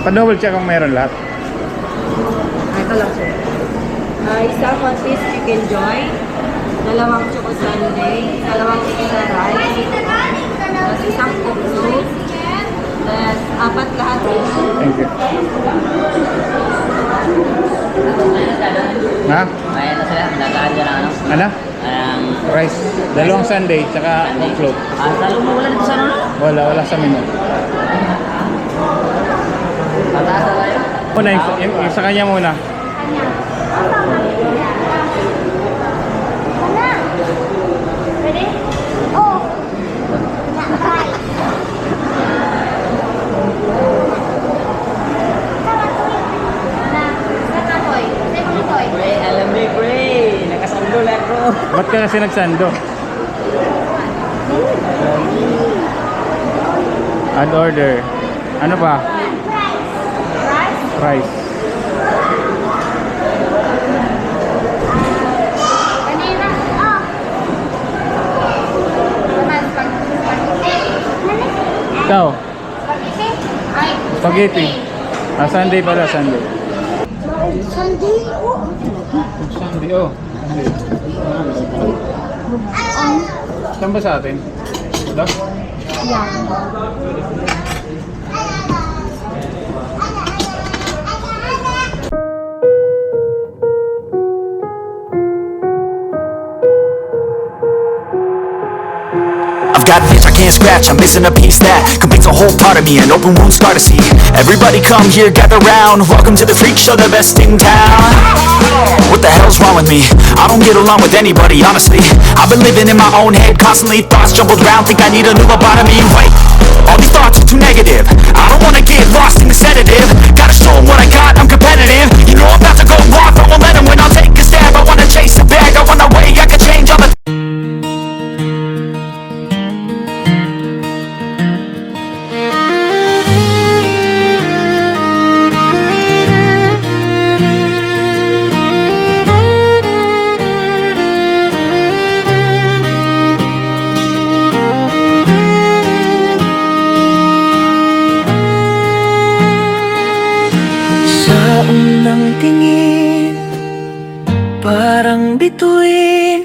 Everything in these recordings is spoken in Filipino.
Pa-double check kung meron lahat. Ito lang sir. Isang one piece chicken joy, dalawang choco sundae, dalawang extra rice, tapos isang coke soup, tapos apat lahat. Thank you. Ha? May ano sila, nagaan dyan ang ano? Ano? Ang... Rice. Dalawang sundae, tsaka coke float. Talo mo wala dito sa ano? Wala sa menu. Pataas na tayo? Muna, yung sa kanya muna. Ready? Oh. Pre, alam mo pre, nakasando lang bro. Ba't ka kasi nagsando? Add order. Ano pa? Rice. Ikaw? Spaghetti. Sunday pala, Sunday. Sunday. Sunday, oh. Sunday. Saan ba sa atin? Ito? I've got an itch I can't scratch, I'm missing a piece that completes a whole part of me, an open wound scar to see. Everybody come here, gather round, welcome to the freak show, the best in town. What the hell's wrong with me? I don't get along with anybody, honestly. I've been living in my own head, constantly thoughts jumbled around, think I need a new lobotomy. Wait, all these thoughts are too negative, I don't wanna get lost in the sedative. Gotta show 'em what I got, I'm competitive. You know I'm about to go off, I won't let 'em win, I'll take a stab. I wanna chase a bag, I wanna way I can change all the unang tingin, parang bituin.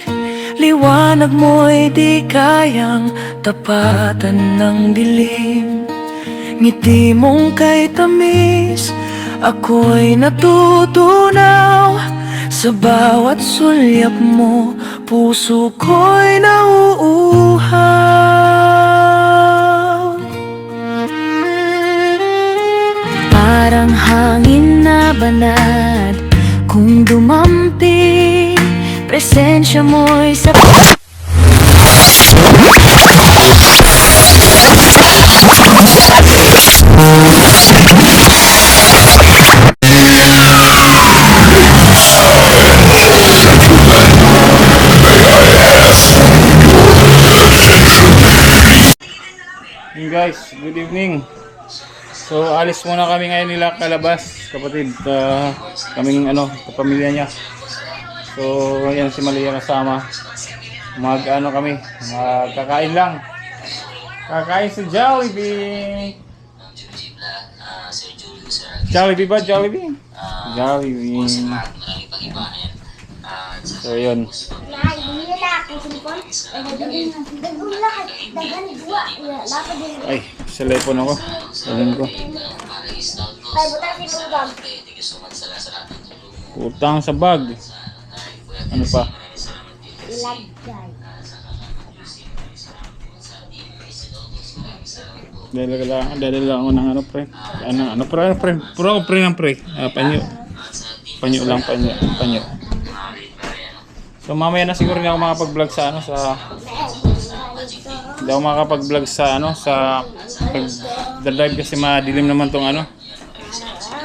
Liwanag mo'y di kayang tapatan ng dilim. Ngiti mong kay tamis, ako'y natutunaw. Sa bawat sulyap mo, puso ko'y nauuhaw. Parang hangin na banad, kung dumampi, presensya mo'y sa... Hey guys, good evening. So alis muna kami ngayon nila Kalabas, kapatid, kaming kapamilya niya. So yan si Malia kasama. Kami, magkakain lang. Kakain sa Jollibee. Jollibee ba? Jollibee? Jollibee. So yun. Ay, sa telepon ako. Sabihin ko. Utang sa bag. Ano pa? Dala ako ng pre. Pre? Puro ako pre ng pre. Panyo. Panyo lang, panyo. So mamaya na siguro hindi ako makapag-vlog sa hindi ako makapag-vlog sa pag-drive kasi madilim naman tong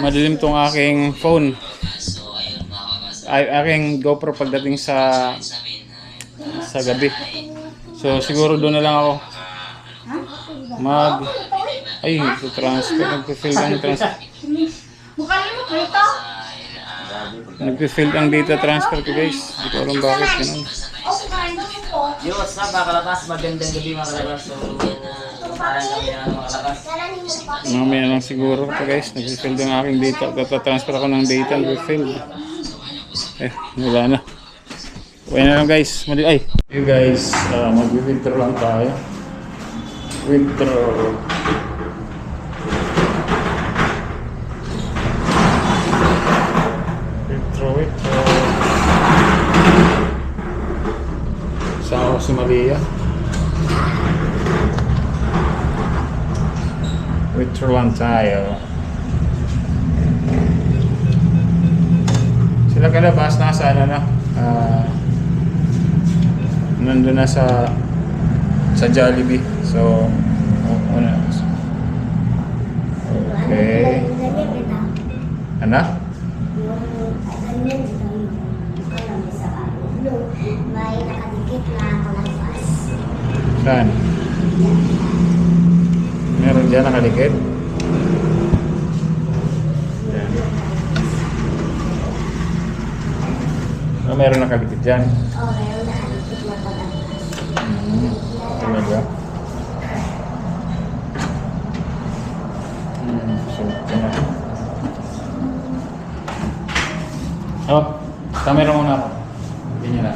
madilim tong aking phone. Aking GoPro pagdating sa gabi. So siguro doon na lang ako sa transfer, nagpe-fill ang transfer. Nagpe-fill ang data transfer ko guys. Hindi ko alam bakit ganun. Yo, what's up mga kalabas? Magandang gabi mga kalabas. So, parang kami na mga kalabas. Mamaya lang siguro ito guys. Nag-refill din ang aking data. Tatatransfer ako ng data. Refill. Wala na. Okay na lang guys. Ay! You guys, mag-withdraw lang tayo. Withdraw. Withdraw. Sama ko si Maria. Withdraw lang tayo. Sila kalabas nasa ano na? Nandun na sa Jollibee. So, una. Okay. Ano? May nakadikit na kalabas. Saan? Meron dyan nakalikid? Yan. Meron nakalikid dyan? Oo, mayroon nakadikit na kalabas. Talaga? So, ito na. Oh, camera muna ako. Ganyan na.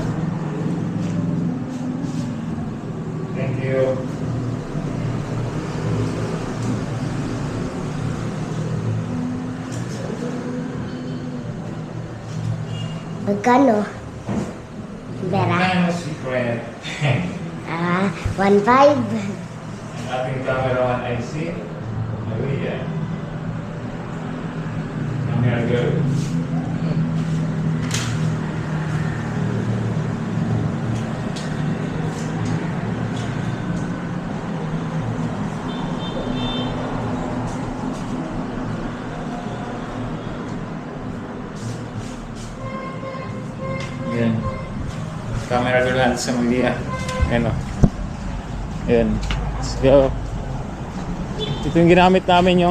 Thank you. Magkano? Vera? Ano secret? 1.5. Ating cameraman ay si Maria. Camera girl. Yan. Camera girl natin sa Maria. Ayan o. Ayan. Let's go. Ito yung ginamit namin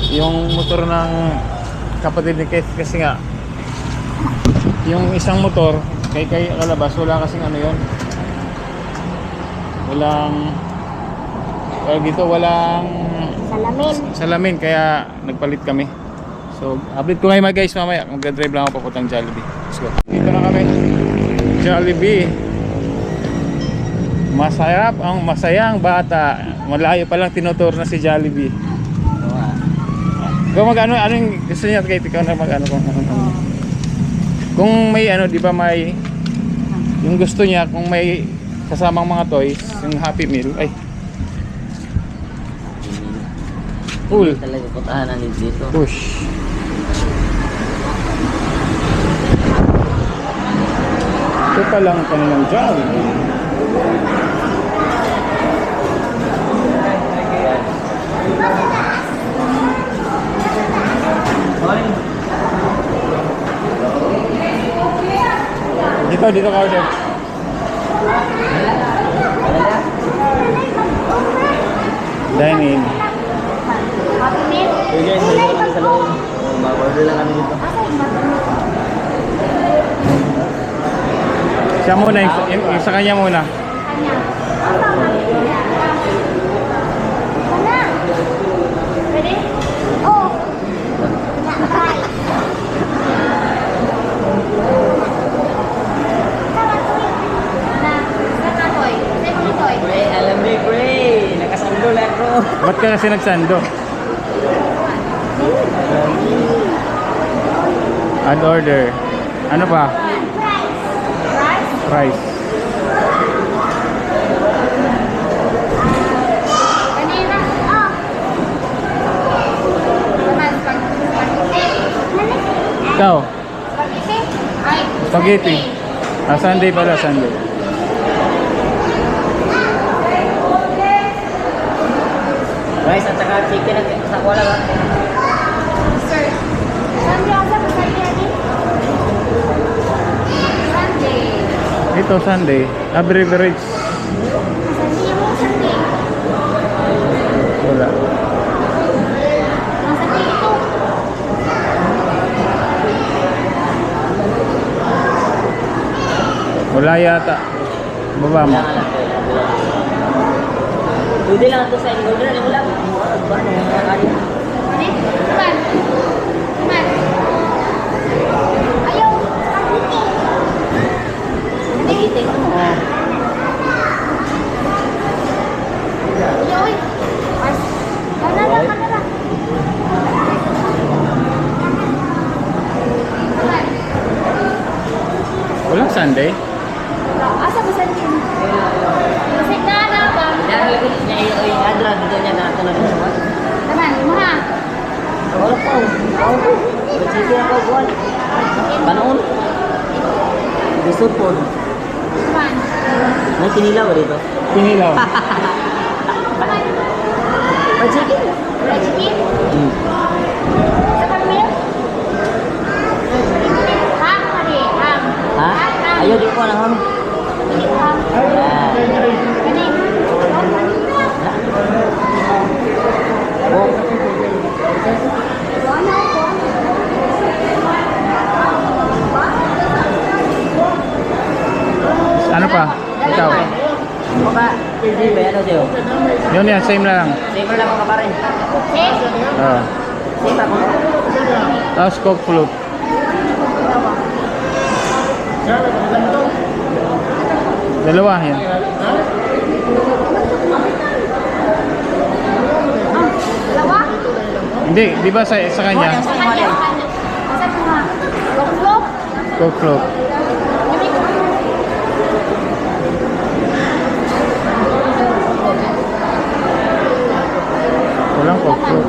yung motor ng kapatid ni Keith kasi nga yung isang motor kay kalabas wala kasing ano yun, walang salamin kaya nagpalit kami. So update ko ngayon mga guys mamaya, magdadrive lang ako papuntang Jollibee. Let's go. Dito na kami Jollibee. Masayang bata. Malayo pa lang tinutur na si Jollibee. Kung ano yung gusto niya kahit ikaw na mag-ano kung may ano, di ba may yung gusto niya, kung may kasamang mga toys, yung Happy Meal, ay cool. Talaga puntahan natin dito. Push. Ito pa lang kanilang Jollibee. Dito ka order. Dine in. So guys, nandito kami sa loob. Mag-order lang kami dito. Siya muna, yung sa kanya muna. Ready? Oh! Nakakay! Gray, alam mo Gray. Nakasando lang bro. Ba't ka kasi nagsando? Add order. Ano pa? Price. Kanina. Oh! Ikaw? Spaghetti? Ay! Spaghetti. Sunday pala, Sunday. Rice at saka chicken at sa wala ba? Sir. Sunday asa pa Sunday? Sunday. Ito, Sunday. Beverage. Sunday mo Sunday. Wala. Nasa dito. Wala yata. Baba mo. Kailangan lang kayo. Pwede lang ito sa inyo. Order na mo lang. Paano yung mga kali? Man. Man. Ayaw. Magiting mo. Ayaw eh. Kanara, kanara. Walang Sunday? Asa ba sa inyo? Kasi ka na ba? Dahil niya yung adra dito niya na tulad sa mga. Naman, maha. Wala pa. Sige ako buwan. Kanon. Gusto po. Man. May kinilaw dito. Pinilaw. Pag-chicken. Fried chicken? Hmm. Sa pamilya? Ham, kari. Ham. Ha? Ham. Ayaw di ko lang ham. Hindi ko ham. Ah. Kani. Oh. Ano pa? Ikaw? Maka, hindi ba ano siyo? Yun yan, same lang. Same lang ako kaparin. Okay. Oo. Same ako. Tapos Coke float. Dalawa yan. Dalawa? Hindi, di ba sa kanya? Sa kanya. Asa po ha? Loklok? Coke float. Walang Coke float.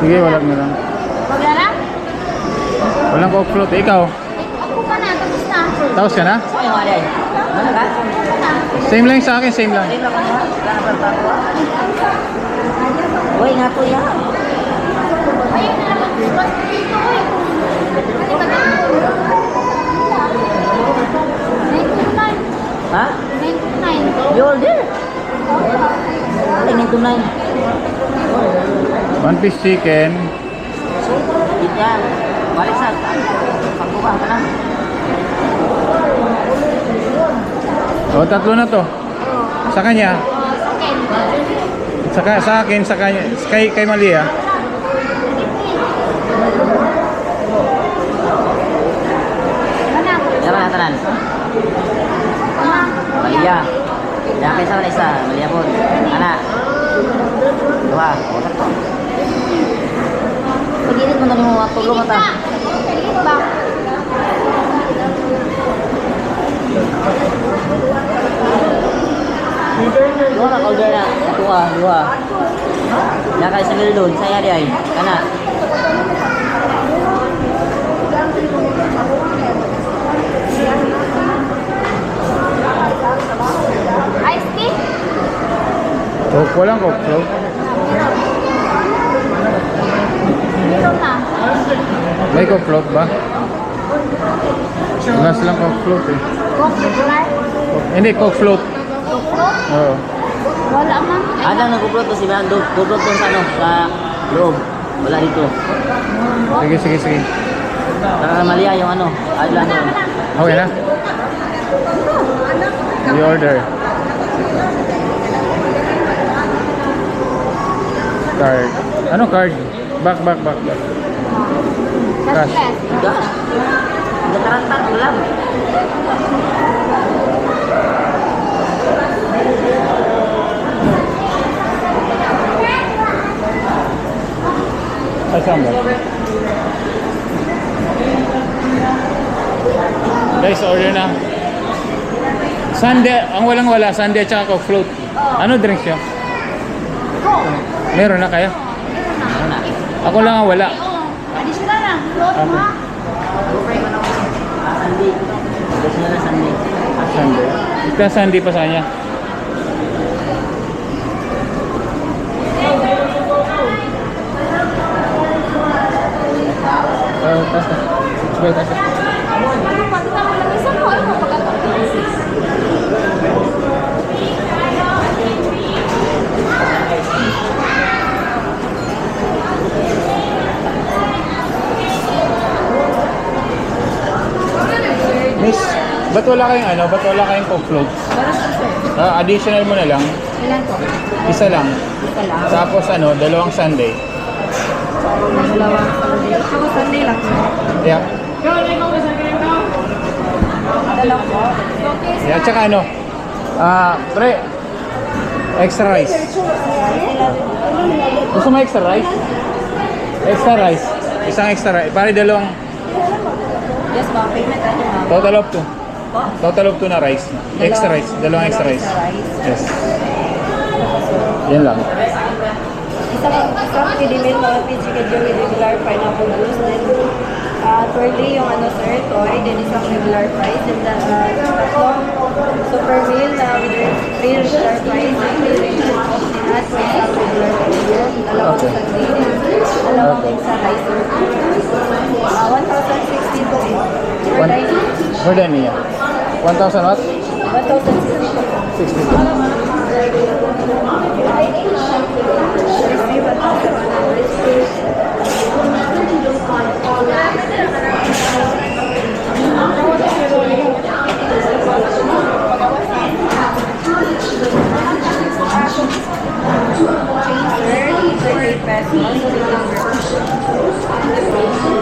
Sige, wala na lang. Maglala? Walang Coke float. Ikaw? Ako pa na. Tapos na. Tapos ka na? Saan yung alay? Mana ka? Same lang sa akin, same lang. Same lang ako. Wala pa pa ako. Uy, nga po yan. Ayun na lang. Mas dito eh. Ano ka na? 929. Ha? 929. You order? Ay, 929. One piece chicken. Dito yan. Balik sa pagkubang ka na. O, tatlo na to. Sa kanya. Second. Sa akin, sa kanya. Kay Malia. Mana? Yan ba natanan? Mana? Malia. Yan kayo sa isa. Malia po. Anak. Dua. Water to. Pag-init mo na mo tulong ata. Dito ba? Dua ka order na. Dua. Dua. Yan kayo sa doon. Saya di ay. Anak. Ice tea? Coke, walang Coke float. Dito na. May Coke float ba? Wala silang Coke float eh. Coke regular? Hindi, Coke float. Coke float? Oo. Wala man. Ada nagkuplot to si Mando. Kuplot to sa ano? Sa loob. Wala dito. Sige, sige, sige. Saka Malia yung ano. Island yun. Okay na? I-order. Card. Ano card? Back. Cash. Cashless. Gas. Nagkarantan. Wala. Ay, saan ba? Guys, order na. Sunday, ang walang-wala, Sunday at saka Coke float. Ano drinks nyo? Meron na kayo? Ano na? Ako lang ang wala. Additional na. Float mo ha? Sunday. Gusto na Sunday. Sunday. Ito Sunday pa sa kanya. Taas na. Sige, taas na. Ano pa? Ito na lang isang ko. Ano pa Miss, ba't wala kayong ano? Ba't wala kayong Coke float? Meron po sir. Additional mo na lang. Ilan po? Isa lang. Isa lang. Tapos ano, dalawang sundae. Dalawang Sunday. Tsaka Sunday lang. Yeah. Dalawa po. Yeah, tsaka ano? Pre, extra rice. Gusto mo extra rice? Extra rice. Isang extra rice. Pare dalawang Yes po, payment ano ma'am? total of 2. Po? Total of 2 na rice. Extra rice. Dalawang extra rice. Yes. Yan lang. Isang kidimil mga chicken joy with regular pineapple juice. Then, thirdly, yung ano sir, toy. Then, isang regular fries. And then, tatlong super meal na with three regular fries. And three regular coke. Then, add po isang regular fries. Dalawang Okay. sundae. Dalawang extra rice. 1,060 po. For One- dining. For dining, yeah. 1,000 what? 1,060 po. 60.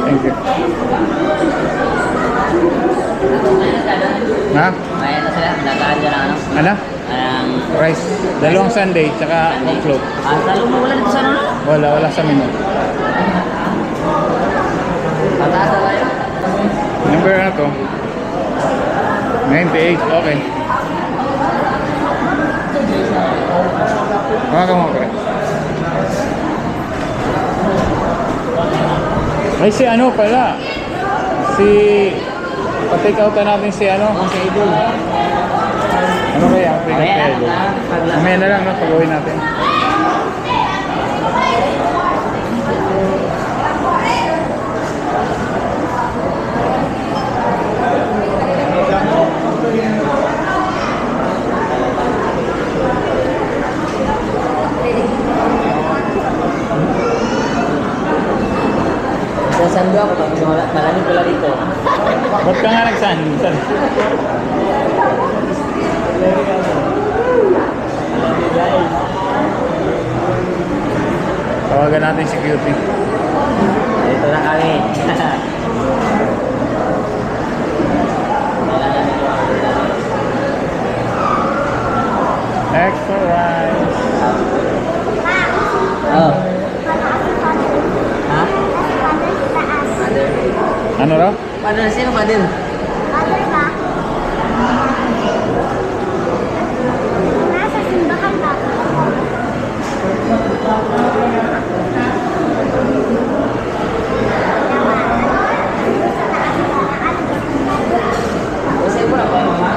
Thank you. Ha? Kaya na sila, nagaan dyan ang ano. Ano? Ang... Rice. Dalawang sundae, tsaka Coke float. Talo mo wala dito sa ano? Wala sa menu. Pataas na tayo. Number ano to? 98, okay. Mga mo, pre. Ay, si ano pala? Si... Pa-take out na natin si ano? Ang sa idol. Ano kaya? Take out Mamaya kaya na, doon. pagla. Mamaya na lang, no? Pag-uwi natin. Sasando ako tapos malamig pala dito. Ba't ka nga nagsandan? Tawagan natin si Cutie. Dito na kami. Extra rice. Oh. Ha? Ano raw? Paano na sino pa din? Nasa simbahan ba? Kasi mo na pa mama.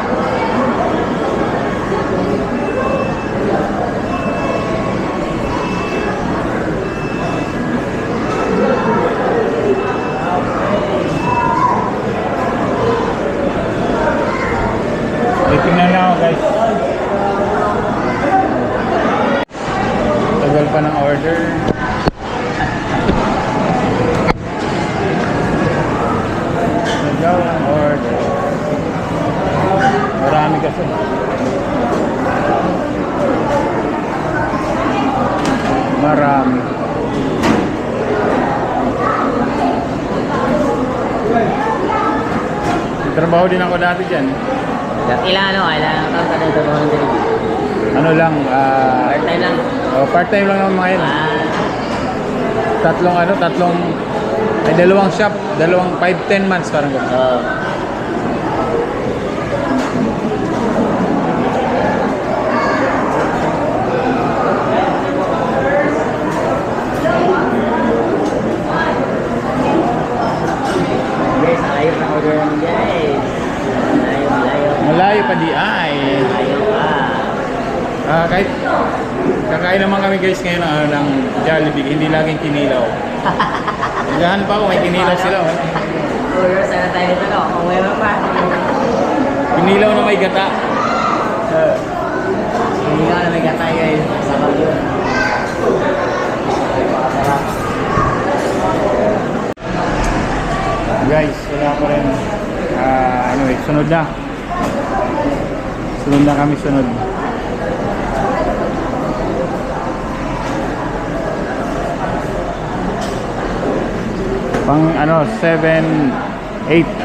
Titingnan na ako, guys. Tagal pa ng order. Tagal ng order. Marami kasi. Marami. Trabaho din ako dati dyan. Ilang ano, ilang taon ka na ito ng delivery? Ano lang, Part-time lang. part-time lang naman mga yun. Tatlong, ay dalawang shop, 5-10 months parang gano'n. Oo. Guys, ayaw na order namin guys. Malayo. Malayo pa di ay. Ayaw pa. Kahit kakain naman kami guys ngayon ng Jollibee, hindi laging kinilaw. Naghahanap ako, may kinilaw sila. Order sana tayo dito no? Kung mayroon pa. Kinilaw na may gata. Hindi ka na may gatay guys. Sabag yun. Guys, wala pa rin. ano eh, sunod na. Sunod na kami, sunod. Pang ano, 7, 8.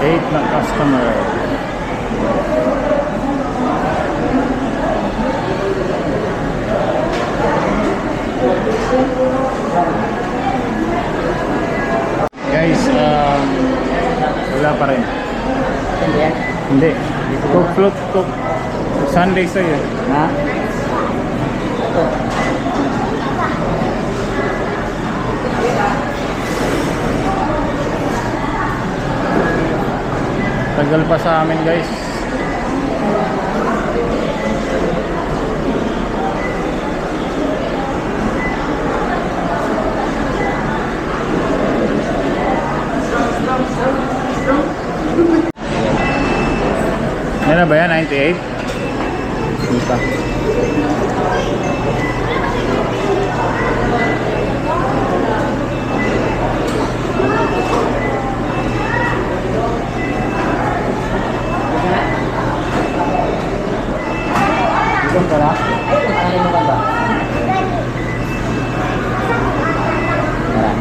Eight na customer. Guys, wala pa rin. Hindi yan. Hindi. Coke float, Coke. Sunday sa'yo. Ha? Ito. Tagal pa sa amin guys. Yan na ba yan? 98? Hindi pa. Gutom ka na? Nakalimutan ba? Tara.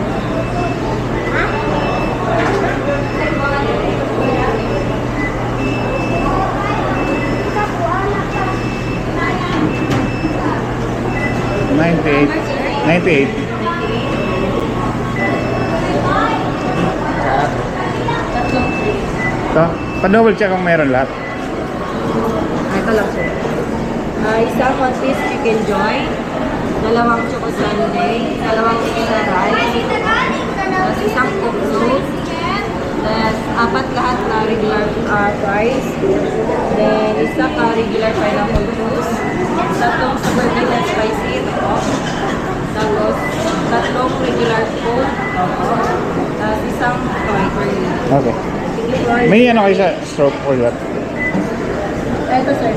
$98. 98. Sarap. Ito. Pa-double check kung meron lahat. Ito lang sir. Isang one piece chicken joy, dalawang choco sundae, dalawang pizza rice, tapos isang coke float, tapos apat lahat na regular fries, then isa ka regular pineapple juice, tatlong super big and spicy, ito, tapos tatlong regular coke, tapos isang curly. Okay. May ano kayo sa stroke or what? Ito sir.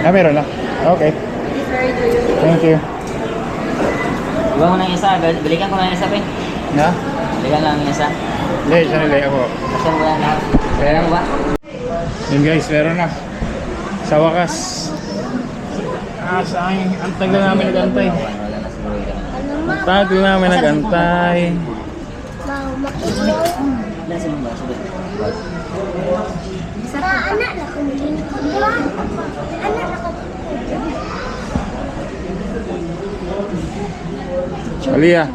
Ah, meron na. Okay. This is very delicious. Thank you. Iwan mo ng isa. Balikan ko ng isa, Peng. Na? Balikan lang ng isa. Hindi, siya nila ako. Kasya mo yan lahat. Kaya mo ba? Yun guys, meron na. Sa wakas. Sa akin, ang tagal namin nag-antay. Wala na siguro yun. Ang tagal namin nag-antay. Wala sa mga sabi. Anak na kumiling ko ba? Anak na Aliyah.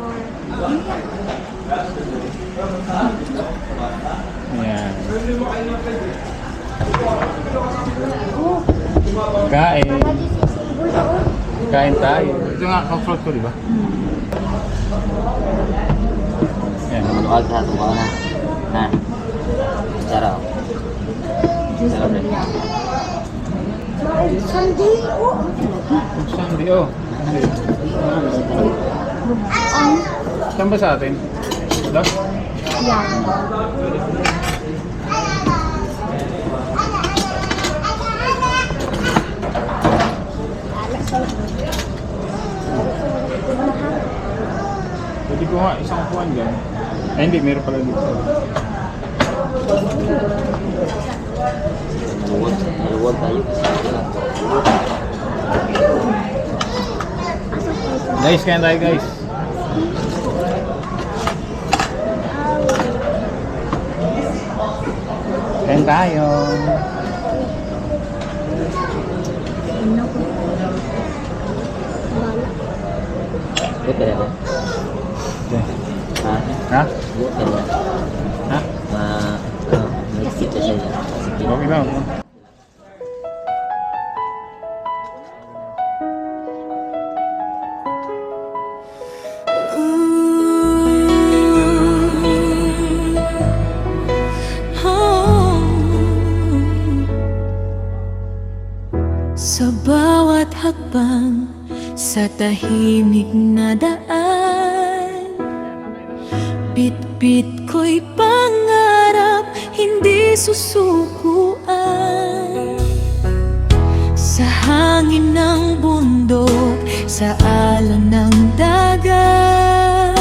Ayan. Kain. Kain tayo. Ito nga, comfort ko, di ba? Ayan. Manuwag sa tumbaw na. Ha? Sarap. Sarap rin. Sunday. Sunday, oh. Saan ba sa atin? Ito? Pwede ko nga isang kuhan dyan. Ay hindi, meron pala dito. Maluwag tayo. Guys, kaya tayo guys. Kain tayo. Good ka rin ba? Okay. Ha? Ha? Good ka rin. Ha? Mag-skip na siya dyan. Sige. Okay lang. Sa bawat hakbang sa tahimik na daan, bit-bit ko'y pangarap, hindi susukuan. Sa hangin ng bundok sa alon ng dagat.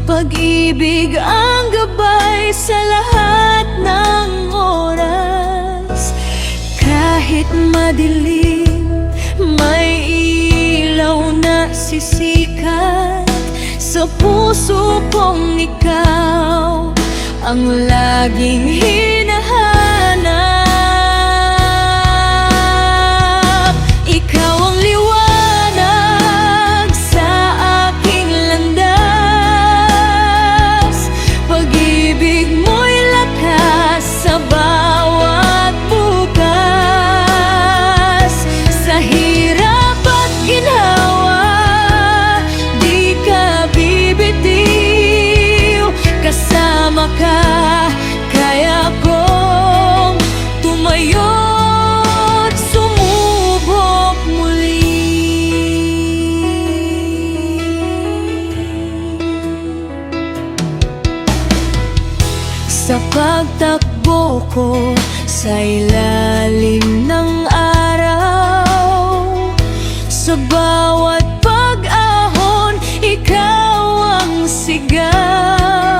Pag-ibig ang gabay sa lahat ng oras. Kahit madilim, may ilaw na sisikat sa puso kong ikaw ang laging hinahanap. Ikaw ang liwanag sa aking landas. Pag-ibig mo'y lakas sa bawat bukas. Sa hirap at ginhawa, di ka bibitiw. Kasama ka, kaya kong tumayo't sumubok muli. Sa pagtakbo ko sa ilalim ng araw, sa bawat pag-ahon, ikaw ang sigaw.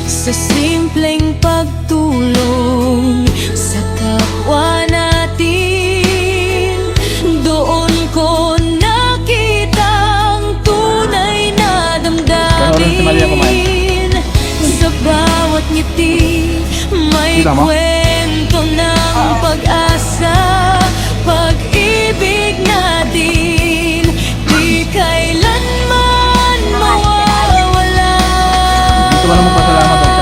Sa simpleng pagtulong sa kapwa natin, doon ko nakita ang tunay na damdamin. Sa bawat ngiti, may Kita mo? kwento ng pag-asa. Pag-ibig natin, di kailanman mawawala. Gusto mo naman pasalamat ang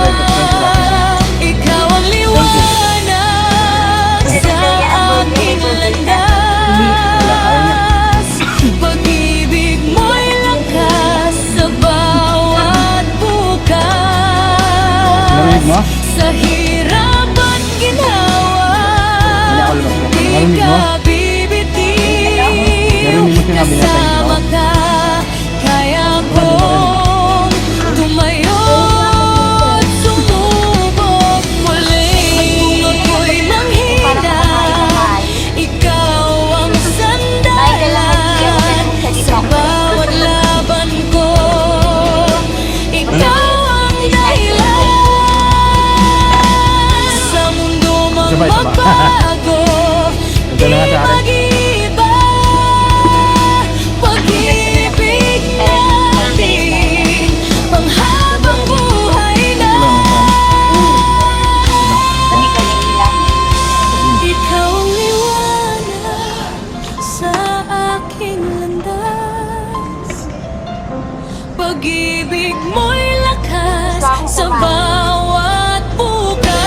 Ikaw ang liwanag sa aking landas. Pag-ibig mo'y lakas sa bawat bukas. Narinig mo? Sa hirap at ginhawa, di Narinig mo? ka bibitiw. Narinig mo sinabi niya sa inyo? Kasama ka, kaya kong tumayo't sumubok muli. Kung ako'y manghina, ikaw ang sandalan. Sa bawat laban ko, ikaw ang dahilan. Sa mundo mang Sabay, sabay. magbago, Ito na nga sa akin. mag-iba. Pag-ibig natin, panghabang buhay na. Ikaw ang liwanag sa aking landas. Pag-ibig mo'y lakas sa bawat bukas.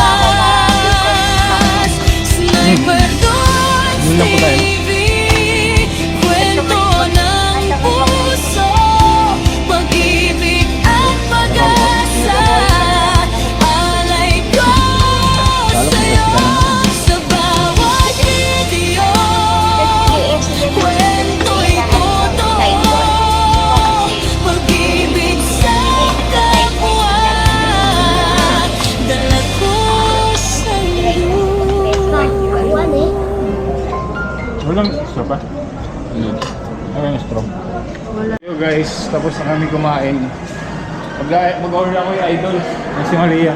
Sniper Doors Yun lang po tayo. TV, kwento ng puso. Pag-ibig at pag-asa, alay ko sa'yo. Sa bawat video, kwento'y totoo. Pag-ibig sa kapwa, dala ko sa'yo. Walang straw pa? Hindi. Walang straw. Yo guys, tapos na kami kumain. Mag-order ako yung idol ng si Maria.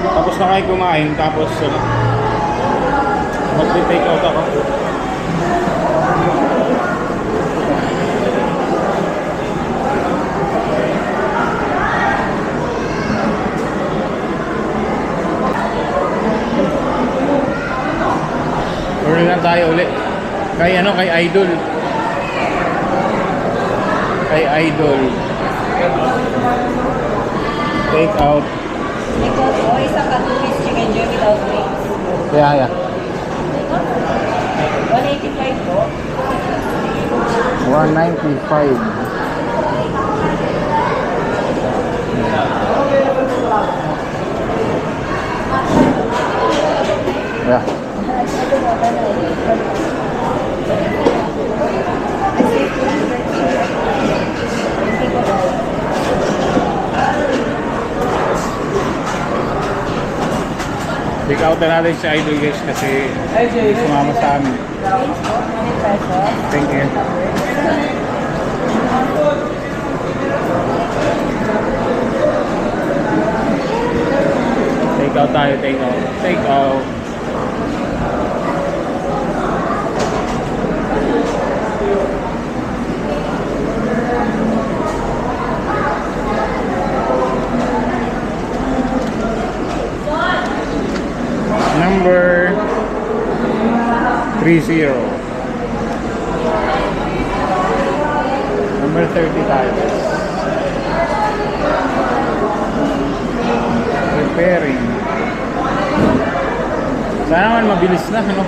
Tapos na kayo kumain, tapos mag-take out ako. Order lang tayo ulit. Kay Idol. Kay Idol. Take out. Because o isang ka-2-piece chicken joy without wings. Yeah. 185 po. 195. Yeah. Pick out na natin si Idol guys kasi sumama sa amin. Thank you. Take out tayo, take out. Take out. Number 30. Number 30 tayo. Preparing. Sana naman mabilis na, ano?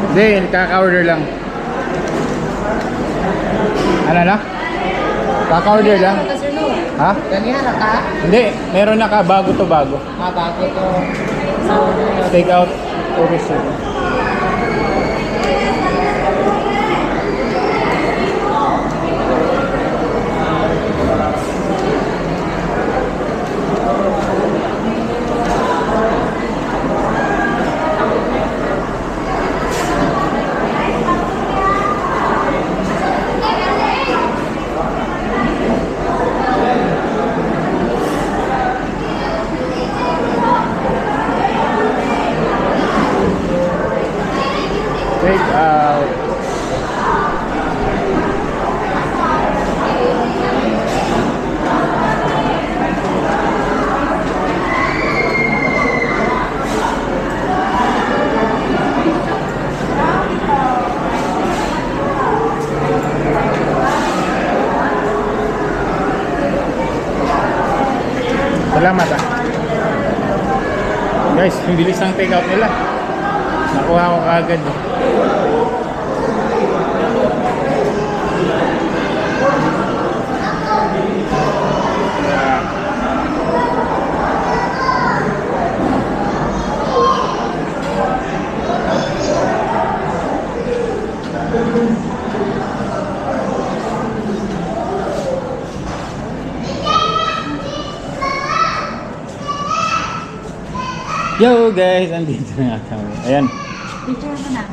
Hindi, kaka-order lang. Ano na? Kaka-order lang. Ha? Ganyan na ka? Hindi, meron na ka, bago to bago. Bago to. Take out or receive. Take out. Salamat ah. Guys, ang bilis ng take out nila. Nakuha ko kaagad. Yo guys, andito na kami. Ayan. Picture mo na.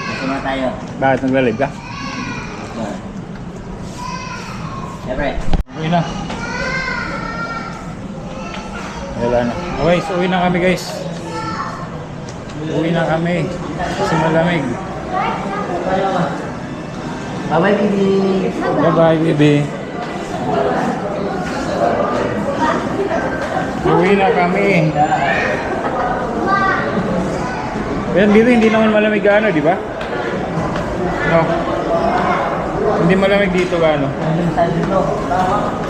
Masama tayo. Bakit nagla-live ka? Siyempre. Uwi na. Wala na. Okay, so uwi na kami guys. Uwi na kami. Kasi malamig. Bye-bye, baby. Bye-bye, baby. Uwi na kami. Ayan, dito hindi naman malamig gaano, di ba? No. Hindi malamig dito gaano.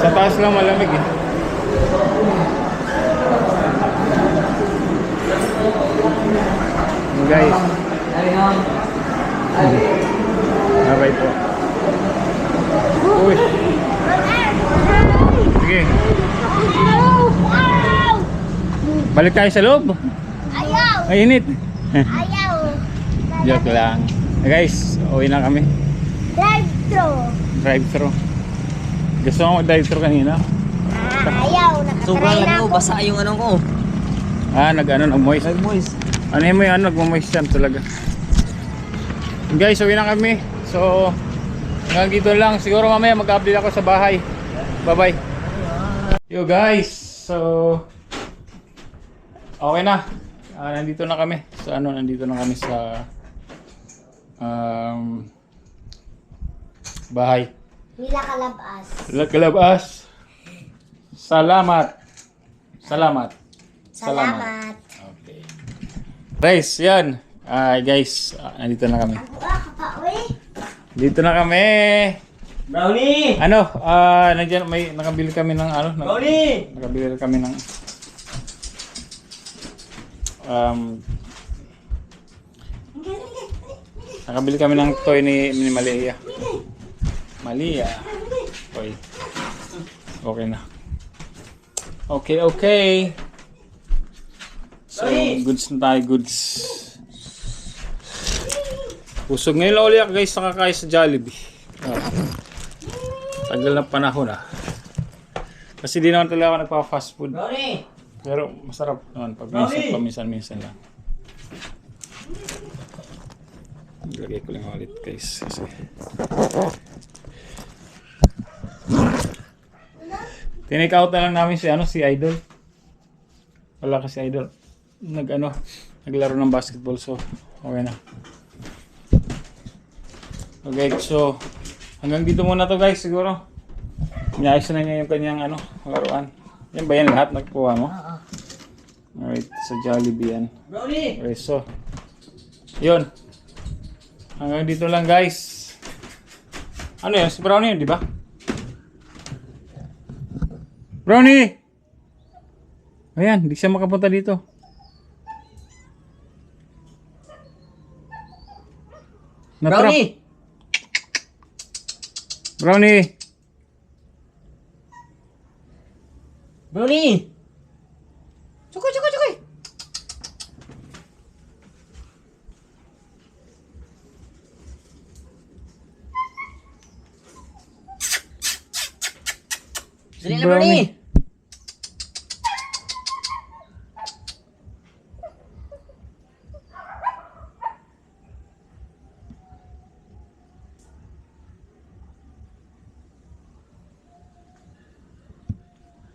Sa taas lang malamig eh. Guys. Bye-bye po. Uy. Sige. Balik tayo sa loob. Ayaw! Ay, init. Ayaw! Joke lang. Guys, uwi na kami. Drive-thru! Drive-thru. Gusto ko mag-drive-thru kanina. Ayaw! Sobrang Nakatry na ano, ako. basa yung ano ko. Nag-moist. Nag-moist. Ano yun mo yan? Nag-moist yan talaga. Guys, uwi na kami. So, hanggang dito lang. Siguro mamaya mag-update ako sa bahay. Bye-bye. Yo guys, so okay na. Nandito na kami sa nandito na kami sa bahay. Nila kalabas. Kalabas. Salamat. Salamat. Okay. Guys, yan. Guys, nandito na kami. Dito na kami. Brownie! Nandiyan nakabili kami ng Brownie! nakabili kami ng nakabili kami ng toy ni Malia. Toy. Okay na. Okay. So, goods na tayo, goods. Usog ngayon lang ulit guys, nakakain sa Jollibee. Tagal na panahon . Kasi di naman talaga ako nagpa-fast food. Brownie! Pero masarap naman pag paminsan-minsan lang. Lagay ko lang ulit guys. Kasi... Tinake out na lang namin si Idol. Wala kasi Idol. Naglaro ng basketball, so okay na. Okay, so hanggang dito muna to guys siguro. Inayos na niya yung kanyang laruan. Yan ba yan lahat nagkuha mo? Alright, sa Jollibee yan. Brownie! Okay, so yun. Hanggang dito lang guys. Ano yun? Si Brownie yun, di ba? Brownie! Ayan, hindi siya makapunta dito. Natrap. Brownie! Brownie! Brownie! Chukoy! Dali na, Brownie!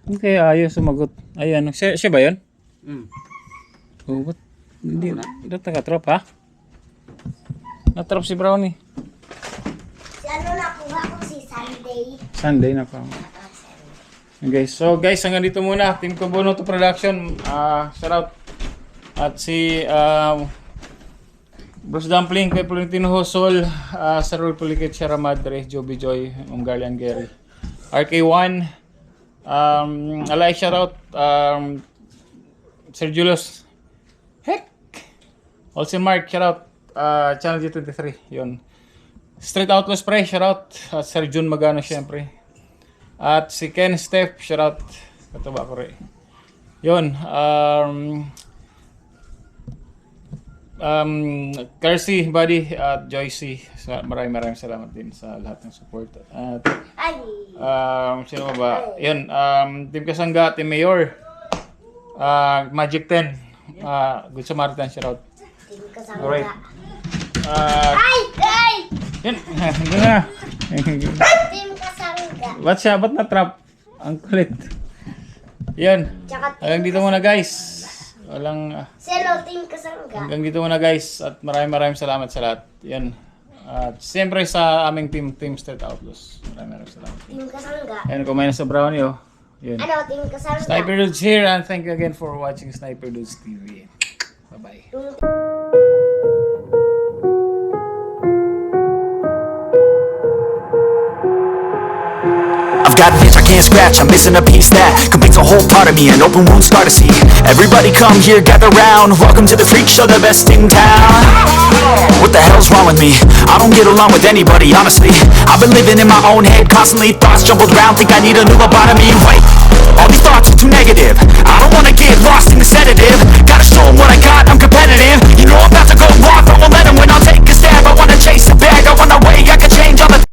Okay, ayos sumagot. Ay, siya ba yun? Oh, ba't hindi nakatrap ha? Natrap si Brownie. Si ano nakuha ko si Sunday. Sunday na pa. Okay, so guys, hanggang dito muna. Team Kubono to Production. Shout out. At si Bruce Dumpling, kay Florentino Hosol, Sarul Puliket, Sierra Madre, Joby Joy, Ungarian Gary, RK1, alay shout out, Sir Julius, heck, Olsen Mark, shout out, Channel G23, yun. Street Outlaws Pre, shout out, Sir Jun Magano, syempre. At si Ken Steph, shout out, kataba ko rin. Yun, Kersey, Buddy, at Joycey, maraming salamat din sa lahat ng support. At Ay! sino ba? Yun, Team Kasangga, Team Mayor, Magic 10, Good Samaritan, shout out. Team Kasangga. Alright. Ay! Ay! Yun, yun na. Team Kasangga. Ba't siya? Ba't na-trap? Ang kulit. Yun. Tsaka Hanggang dito muna guys. Walang... Selo, Team Kasangga. hanggang dito muna guys. At maraming salamat sa lahat. Yan. At siyempre sa aming Team Street Outlaws. Maraming salamat. Team Kasangga. Ayan, kumain na sa Brownie oh. Yun. Ano, Team Kasangga? Sniper Dudes here and thank you again for watching Sniper Dudes TV. Bye-bye. I've got an itch I can't scratch, I'm missing a piece that completes a whole part of me, an open wound scar to see. Everybody come here, gather round, welcome to the freak show, the best in town. What the hell's wrong with me? I don't get along with anybody, honestly. I've been living in my own head, constantly thoughts jumbled round, think I need a new lobotomy. Wait, all these thoughts are too negative, I don't wanna get lost in the sedative. Gotta show 'em what I got,